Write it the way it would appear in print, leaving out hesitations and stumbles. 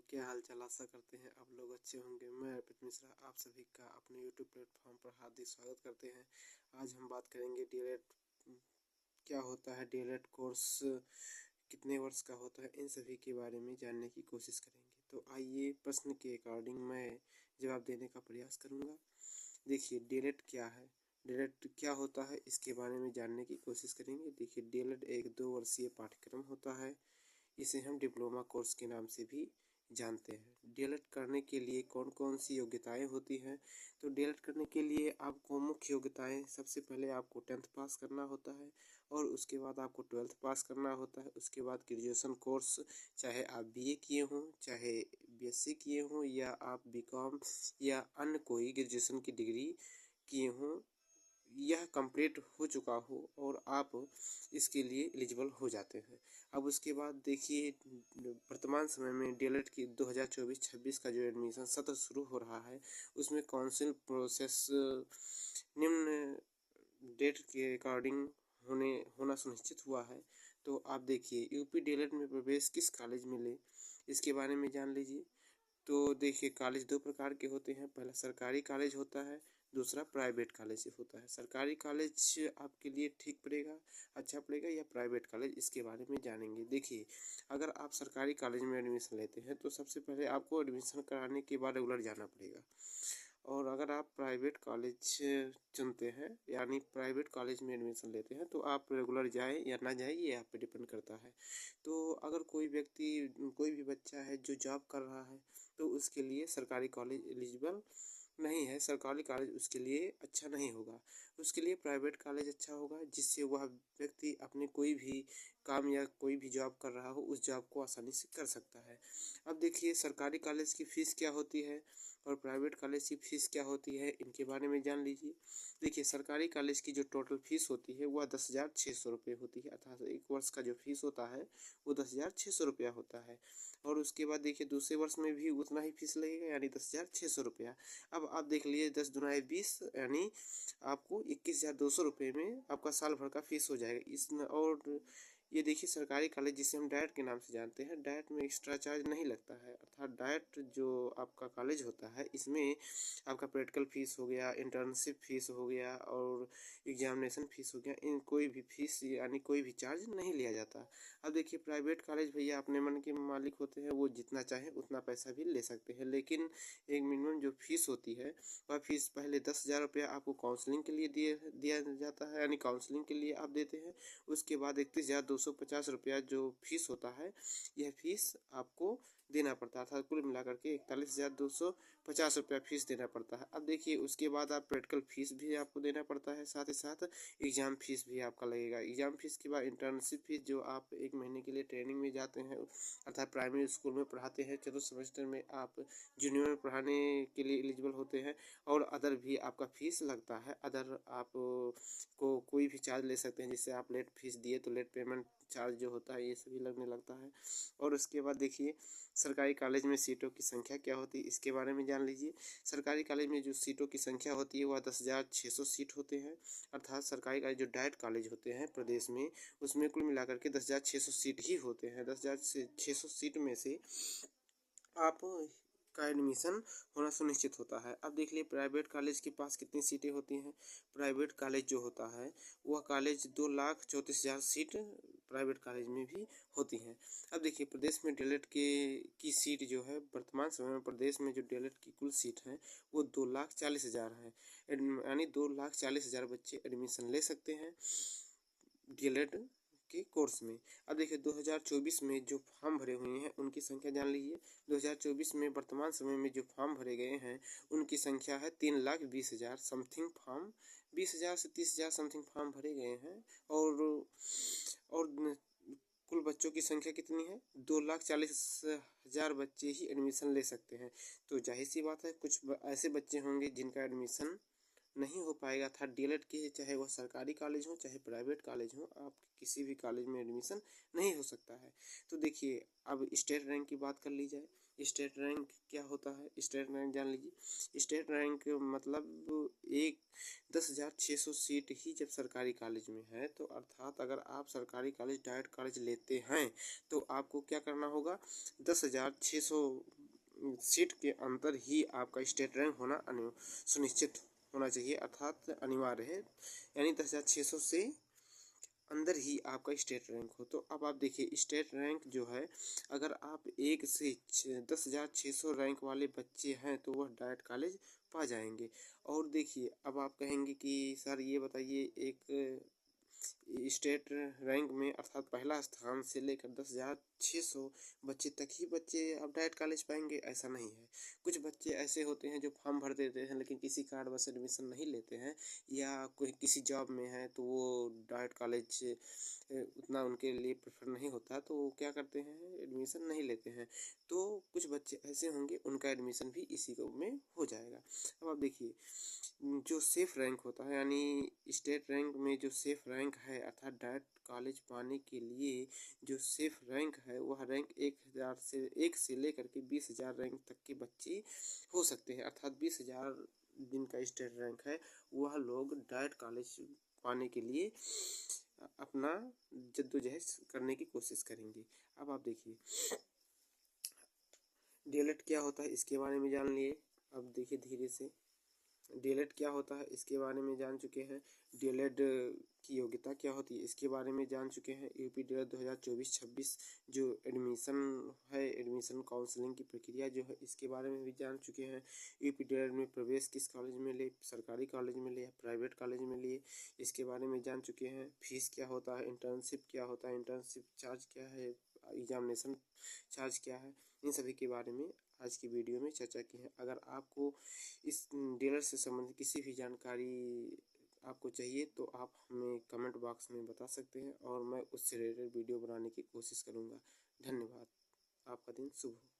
क्या हाल चाल। आशा करते हैं आप लोग अच्छे होंगे। मैं अर्पित मिश्रा आप सभी का अपने यूट्यूब प्लेटफॉर्म पर हार्दिक स्वागत करते हैं। आज हम बात करेंगे डीएलएड क्या होता है, डीएलएड कोर्स कितने वर्ष का होता है, इन सभी के बारे में जानने की कोशिश करेंगे। तो आइए प्रश्न के अकॉर्डिंग मैं जवाब देने का प्रयास करूँगा। देखिए डीएलएड क्या है, डीएलएड क्या होता है, इसके बारे में जानने की कोशिश करेंगे। देखिए डीएलएड एक 2 वर्षीय पाठ्यक्रम होता है। इसे हम डिप्लोमा कोर्स के नाम से भी जानते हैं। डीएलएड करने के लिए कौन कौन सी योग्यताएं होती हैं? तो डीएलएड करने के लिए आपको मुख्य योग्यताएं, सबसे पहले आपको 10th पास करना होता है और उसके बाद आपको 12th पास करना होता है। उसके बाद ग्रेजुएशन कोर्स, चाहे आप बीए किए हों, चाहे बीएससी किए हों, या आप बीकॉम या अन्य कोई ग्रेजुएशन की डिग्री किए हों, यह कंप्लीट हो चुका हो और आप इसके लिए एलिजिबल हो जाते हैं। अब उसके बाद देखिए वर्तमान समय में डीएलएड की 2024-26 का जो एडमिशन सत्र शुरू हो रहा है, उसमें काउंसिल प्रोसेस निम्न डेट के अकॉर्डिंग होना सुनिश्चित हुआ है। तो आप देखिए यूपी डीएलएड में प्रवेश किस कॉलेज में ले, इसके बारे में जान लीजिए। तो देखिए कॉलेज दो प्रकार के होते हैं। पहला सरकारी कॉलेज होता है, दूसरा प्राइवेट कॉलेज होता है। सरकारी कॉलेज आपके लिए ठीक पड़ेगा, अच्छा पड़ेगा, या प्राइवेट कॉलेज, इसके बारे में जानेंगे। देखिए अगर आप सरकारी कॉलेज में एडमिशन लेते हैं तो सबसे पहले आपको एडमिशन कराने के बाद रेगुलर जाना पड़ेगा। और अगर आप प्राइवेट कॉलेज चुनते हैं, यानी प्राइवेट कॉलेज में एडमिशन लेते हैं, तो आप रेगुलर जाएँ या ना जाएँ, ये आप पे डिपेंड करता है। तो अगर कोई व्यक्ति, कोई भी बच्चा है जो जॉब कर रहा है, तो उसके लिए सरकारी कॉलेज एलिजिबल नहीं है। सरकारी कॉलेज उसके लिए अच्छा नहीं होगा, उसके लिए प्राइवेट कॉलेज अच्छा होगा, जिससे वह व्यक्ति अपने कोई भी काम या कोई भी जॉब कर रहा हो, उस जॉब को आसानी से कर सकता है। अब देखिए सरकारी कॉलेज की फ़ीस क्या होती है और प्राइवेट कॉलेज की फ़ीस क्या होती है, इनके बारे में जान लीजिए। देखिए सरकारी कॉलेज की जो टोटल फ़ीस होती है वह 10,600 रुपये होती है, अर्थात एक वर्ष का जो फीस होता है वो 10,600 रुपया होता है। और उसके बाद देखिए दूसरे वर्ष में भी उतना ही फीस लगेगा, यानी 10,600 रुपया। अब आप देख लीजिए 10 दूना 20, यानी आपको 21,200 रुपये में आपका साल भर का फीस हो जाएगा। इस और ये देखिए सरकारी कॉलेज जिसे हम डाइट के नाम से जानते हैं, डाइट में एक्स्ट्रा चार्ज नहीं लगता है। अर्थात डाइट जो आपका कॉलेज होता है, इसमें आपका प्रैक्टिकल फ़ीस हो गया, इंटर्नशिप फ़ीस हो गया और एग्जामिनेशन फ़ीस हो गया, इन कोई भी फीस यानी कोई भी चार्ज नहीं लिया जाता। अब देखिए प्राइवेट कॉलेज भैया अपने मन के मालिक होते हैं, वो जितना चाहें उतना पैसा भी ले सकते हैं, लेकिन एक मिनिमम जो फीस होती है वह फीस पहले 10,000 रुपया आपको काउंसलिंग के लिए दिया जाता है, यानी काउंसलिंग के लिए आप देते हैं। उसके बाद 31,250 रुपया जो फीस होता है, यह फीस आपको देना पड़ता है, अर्थात कुल मिलाकर के 41,250 रुपया फीस देना पड़ता है। अब देखिए उसके बाद आप प्रैक्टिकल फीस भी आपको देना पड़ता है, साथ ही साथ एग्ज़ाम फीस भी आपका लगेगा। एग्ज़ाम फीस के बाद इंटर्नशिप फीस, जो आप 1 महीने के लिए ट्रेनिंग में जाते हैं, अर्थात प्राइमरी स्कूल में पढ़ाते हैं, चतुर्थ सेमेस्टर में आप जूनियर में पढ़ाने के लिए एलिजिबल होते हैं, और अदर भी आपका फीस लगता है। अदर आप को कोई भी चार्ज ले सकते हैं, जिससे आप लेट फीस दिए तो लेट पेमेंट चार्ज जो होता है ये सभी लगने लगता है। और उसके बाद देखिए सरकारी कॉलेज में सीटों की संख्या क्या होती है, इसके बारे में जान लीजिए। सरकारी कॉलेज में जो सीटों की संख्या होती है वह 10,600 सीट होते हैं, अर्थात सरकारी कॉलेज जो डाइट कॉलेज होते हैं प्रदेश में, उसमें कुल मिलाकर के 10,600 सीट ही होते हैं। 10,600 सीट में से आप का एडमिशन होना सुनिश्चित होता है। अब देख लिए प्राइवेट कॉलेज के पास कितनी सीटें होती हैं। प्राइवेट कॉलेज जो होता है वह कॉलेज 2,34,000 सीट प्राइवेट कॉलेज में भी होती हैं। अब देखिए प्रदेश में डीएलएड की सीट जो है, वर्तमान समय में प्रदेश में जो डीएलएड की कुल सीट है वो 2,40,000 है, यानी 2,40,000 बच्चे एडमिशन ले सकते हैं डीएलएड के कोर्स में। अब देखिए 2024 में जो फॉर्म भरे हुए हैं उनकी संख्या जान लीजिए। 2024 में वर्तमान समय में जो फॉर्म भरे गए हैं उनकी संख्या है 3,20,000 समथिंग फॉर्म, 20,000 से 30,000 समथिंग फॉर्म भरे गए हैं। और कुल बच्चों की संख्या कितनी है? 2,40,000 बच्चे ही एडमिशन ले सकते हैं। तो जाहिर सी बात है कुछ ऐसे बच्चे होंगे जिनका एडमिशन नहीं हो पाएगा था डीएलएड के, चाहे वह सरकारी कॉलेज हो चाहे प्राइवेट कॉलेज हो, आप किसी भी कॉलेज में एडमिशन नहीं हो सकता है। तो देखिए अब स्टेट रैंक की बात कर ली जाए। स्टेट रैंक क्या होता है? स्टेट रैंक जान लीजिए। स्टेट रैंक मतलब एक 10,600 सीट ही जब सरकारी कॉलेज में है, तो अर्थात अगर आप सरकारी कॉलेज डायरेक्ट कॉलेज लेते हैं तो आपको क्या करना होगा, 10,600 सीट के अंदर ही आपका स्टेट रैंक होना सुनिश्चित होना चाहिए, अर्थात अनिवार्य है। यानी 10,600 से अंदर ही आपका स्टेट रैंक हो। तो अब आप देखिए स्टेट रैंक जो है, अगर आप 1 से 10,600 रैंक वाले बच्चे हैं तो वह डायरेक्ट कॉलेज पा जाएंगे। और देखिए अब आप कहेंगे कि सर ये बताइए, एक स्टेट रैंक में अर्थात पहला स्थान से लेकर 10,600 बच्चे तक ही बच्चे अब डायरेक्ट कॉलेज पाएंगे, ऐसा नहीं है। कुछ बच्चे ऐसे होते हैं जो फॉर्म भर देते हैं लेकिन किसी कारणवश एडमिशन नहीं लेते हैं, या कोई किसी जॉब में है तो वो डायरेक्ट कॉलेज उतना उनके लिए प्रेफर नहीं होता, तो वो क्या करते हैं, एडमिशन नहीं लेते हैं। तो कुछ बच्चे ऐसे होंगे उनका एडमिशन भी इसी में हो जाएगा। अब आप देखिए जो सेफ रैंक होता है, यानी स्टेट रैंक में जो सेफ रैंक है अर्थात डायरेक्ट कॉलेज पाने के लिए जो सेफ रैंक है, वह रैंक 1 से लेकर के 20,000 रैंक तक के बच्चे हो सकते हैं। अर्थात 20,000 जिनका स्टेट रैंक है वह लोग डायरेक्ट कॉलेज पाने के लिए अपना जद्दोजहद करने की कोशिश करेंगे। अब आप देखिए डीएलएड क्या होता है इसके बारे में जान लिए। अब देखिए धीरे से डीएलएड क्या होता है इसके बारे में जान चुके हैं। डीएलएड की योग्यता क्या होती है इसके बारे में जान चुके हैं। यूपी डीएलएड 2024-26 जो एडमिशन है, एडमिशन काउंसलिंग की प्रक्रिया जो है, इसके बारे में भी जान चुके हैं। यूपी डीएलएड में प्रवेश किस कॉलेज में ले, सरकारी कॉलेज में ले या प्राइवेट कॉलेज में लिए, इसके बारे में जान चुके हैं। फीस क्या होता है, इंटर्नशिप क्या होता है, इंटर्नशिप चार्ज क्या है, एग्जामिनेशन चार्ज क्या है, इन सभी के बारे में आज की वीडियो में चर्चा की है। अगर आपको इस डीलर से संबंधित किसी भी जानकारी आपको चाहिए तो आप हमें कमेंट बॉक्स में बता सकते हैं और मैं उससे रिलेटेड वीडियो बनाने की कोशिश करूँगा। धन्यवाद। आपका दिन शुभ हो।